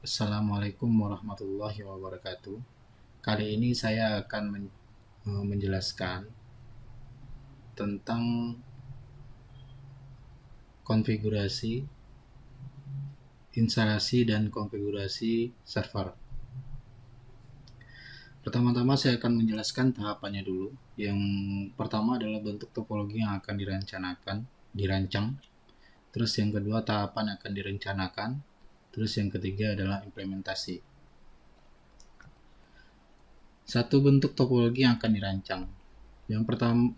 Assalamualaikum warahmatullahi wabarakatuh. Kali ini saya akan menjelaskan tentang konfigurasi, instalasi, dan konfigurasi server. Pertama-tama saya akan menjelaskan tahapannya dulu. Yang pertama adalah bentuk topologi yang akan dirancang. Terus yang kedua tahapan akan direncanakan. Terus yang ketiga adalah implementasi. Satu bentuk topologi yang akan dirancang. Yang pertama,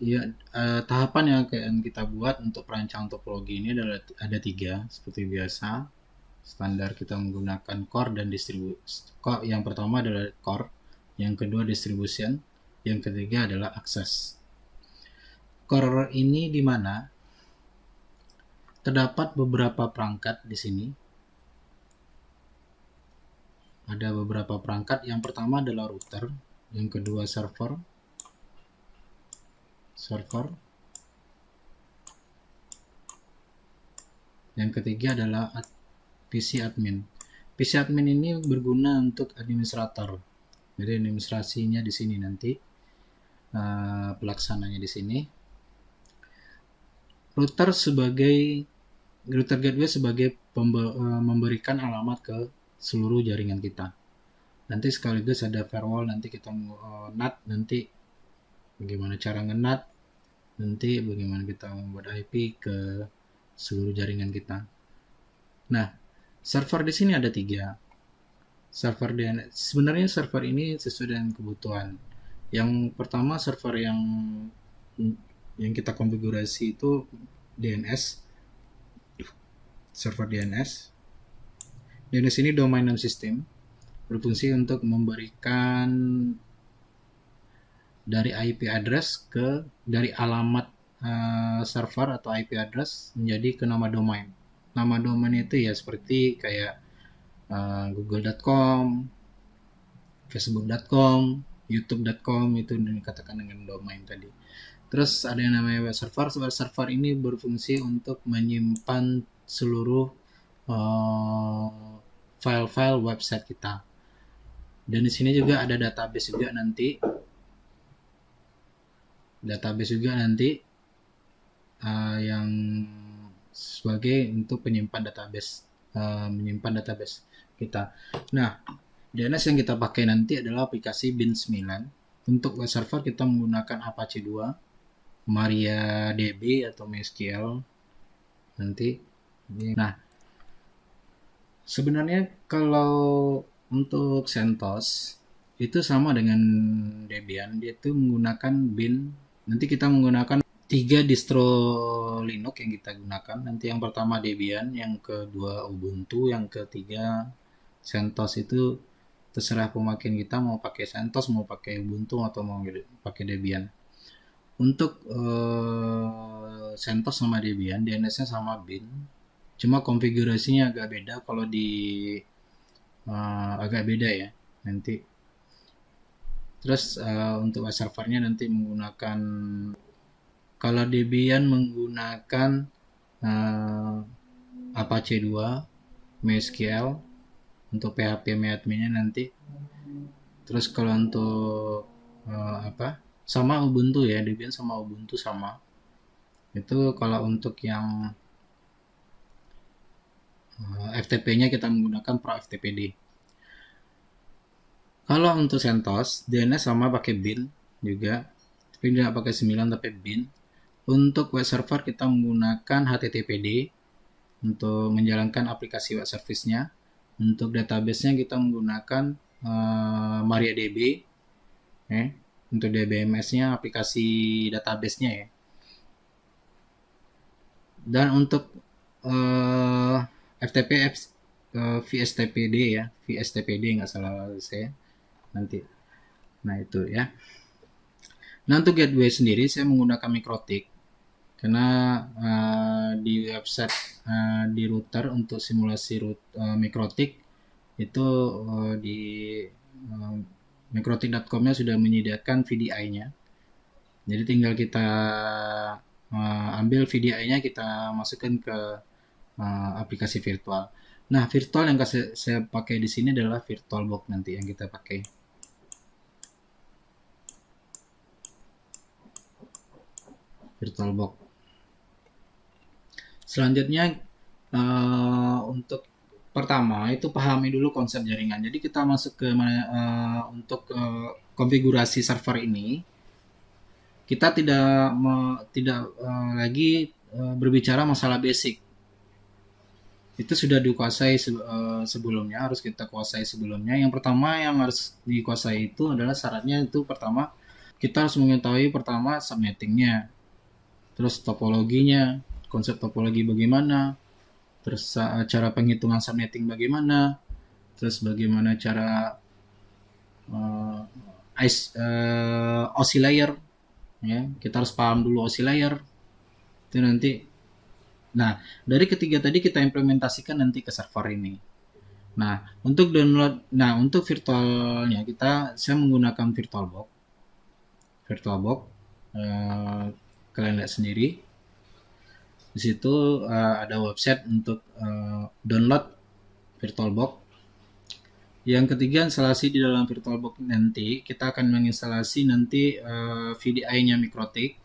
tahapan yang akan kita buat untuk perancangan topologi ini adalah ada tiga, seperti biasa. Standar kita menggunakan core dan distribusi. Yang pertama adalah core, yang kedua distribution, yang ketiga adalah akses. Core ini di mana terdapat beberapa perangkat di sini. Ada beberapa perangkat. Yang pertama adalah router, yang kedua server, yang ketiga adalah PC admin. PC admin ini berguna untuk administrator. Jadi administrasinya di sini nanti, pelaksananya di sini. Router gateway sebagai memberikan alamat ke seluruh jaringan kita. Nanti sekaligus ada firewall, nanti kita NAT, nanti bagaimana cara nge-NAT, nanti bagaimana kita membuat IP ke seluruh jaringan kita. Nah, server di sini ada tiga. Server DNS. Sebenarnya server ini sesuai dengan kebutuhan. Yang pertama server yang kita konfigurasi itu DNS. Server DNS. DNS ini domain name system, berfungsi untuk memberikan dari IP address dari alamat server atau IP address menjadi ke nama domain. Nama domain itu ya seperti kayak google.com, facebook.com, youtube.com, itu dikatakan dengan domain tadi. Terus ada yang namanya web server. Web server ini berfungsi untuk menyimpan seluruh file-file website kita. Dan di sini juga ada database juga nanti. Yang sebagai untuk menyimpan database kita. Nah, DNS yang kita pakai nanti adalah aplikasi bin9. Untuk web server kita menggunakan Apache 2, MariaDB atau MySQL nanti. Nah, sebenarnya kalau untuk CentOS itu sama dengan Debian, dia itu menggunakan bin. Nanti kita menggunakan 3 distro Linux yang kita gunakan. Nanti yang pertama Debian, yang kedua Ubuntu, yang ketiga CentOS. Itu terserah pemakaian kita mau pakai CentOS, mau pakai Ubuntu, atau mau pakai Debian. Untuk CentOS sama Debian, DNS-nya sama bin. Cuma konfigurasinya agak beda. Kalau di agak beda ya nanti. Terus untuk web servernya nanti menggunakan, kalau Debian menggunakan Apache 2, MySQL untuk PHP adminnya nanti. Terus kalau untuk sama Ubuntu ya, Debian sama Ubuntu sama. Itu kalau untuk yang FTP-nya kita menggunakan Pro FTPD. Kalau untuk CentOS, DNS sama pakai bin juga, tapi tidak pakai 9 tapi bin. Untuk web server kita menggunakan HTTPD untuk menjalankan aplikasi web service-nya. Untuk database-nya kita menggunakan MariaDB. Untuk DBMS-nya aplikasi database-nya ya. Dan untuk FTP VSTPD ya, VSTPD nggak salah saya nanti. Nah itu ya. Nah untuk gateway sendiri saya menggunakan MikroTik karena di website di router untuk simulasi MikroTik itu di mikrotik.com-nya sudah menyediakan VDI-nya. Jadi tinggal kita ambil VDI-nya, kita masukkan ke aplikasi virtual. Nah, virtual yang saya pakai di sini adalah VirtualBox nanti yang kita pakai. VirtualBox. Selanjutnya untuk pertama itu pahami dulu konsep jaringan. Jadi kita masuk ke untuk konfigurasi server ini, kita tidak lagi berbicara masalah basic. Itu sudah dikuasai sebelumnya, harus kita kuasai sebelumnya. Yang pertama yang harus dikuasai itu adalah syaratnya itu pertama kita harus mengetahui pertama subnettingnya, terus topologinya, konsep topologi bagaimana, terus cara penghitungan subnetting bagaimana, terus bagaimana cara oscillator, ya kita harus paham dulu oscillator itu nanti. Nah, dari ketiga tadi kita implementasikan nanti ke server ini. Nah, untuk download, nah untuk virtualnya saya menggunakan VirtualBox. VirtualBox, kalian lihat sendiri. Di situ ada website untuk download VirtualBox. Yang ketiga, instalasi di dalam VirtualBox nanti kita akan menginstalasi nanti VDI-nya MikroTik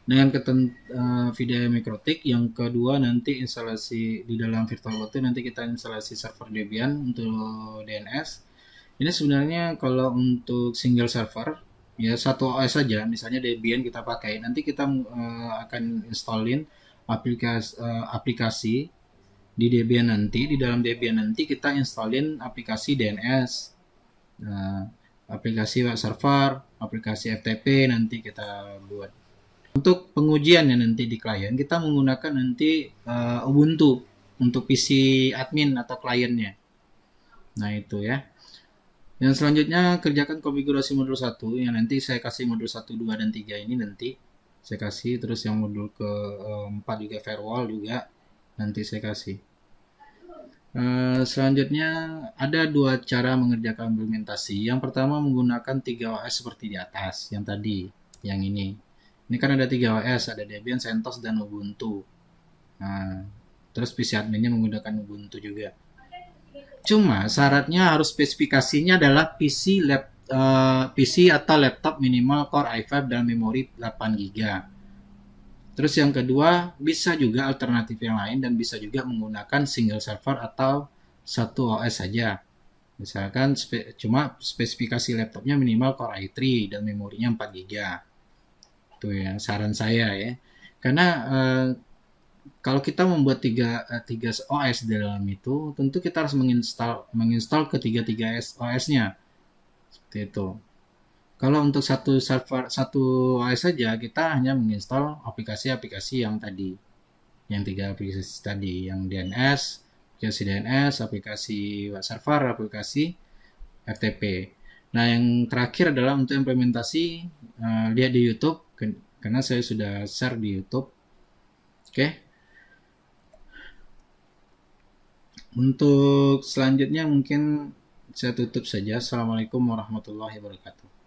dengan VDI MikroTik. Yang kedua nanti instalasi di dalam VirtualBox itu nanti kita instalasi server Debian untuk DNS. Ini sebenarnya kalau untuk single server ya satu OS saja, misalnya Debian kita pakai, nanti kita akan installin aplikasi di Debian nanti. Di dalam Debian nanti kita installin aplikasi DNS, aplikasi web server, aplikasi FTP nanti kita buat. Untuk pengujiannya nanti di klien kita menggunakan nanti Ubuntu untuk PC admin atau kliennya. Nah itu ya. Yang selanjutnya kerjakan konfigurasi modul 1 yang nanti saya kasih modul 1, 2, dan 3 ini nanti saya kasih, terus yang modul ke-4 juga firewall juga nanti saya kasih. Selanjutnya ada 2 cara mengerjakan implementasi. Yang pertama menggunakan 3 OS seperti di atas yang tadi, yang ini. Ini kan ada 3 OS, ada Debian, CentOS, dan Ubuntu. Nah, terus PC adminnya menggunakan Ubuntu juga. Cuma syaratnya harus spesifikasinya adalah PC atau laptop minimal Core i5 dan memori 8 GB. Terus yang kedua, bisa juga alternatif yang lain dan bisa juga menggunakan single server atau satu OS saja. Misalkan cuma spesifikasi laptopnya minimal Core i3 dan memorinya 4 GB. Itu ya saran saya ya. Karena kalau kita membuat tiga OS di dalam itu, tentu kita harus menginstal ketiga OS-nya. Seperti itu. Kalau untuk satu server, satu OS saja, kita hanya menginstal aplikasi-aplikasi yang tadi. Yang 3 aplikasi tadi, yang DNS, aplikasi web server, aplikasi FTP. Nah, yang terakhir adalah untuk implementasi, lihat di YouTube, karena saya sudah share di YouTube. Oke. Untuk selanjutnya mungkin saya tutup saja. Assalamualaikum warahmatullahi wabarakatuh.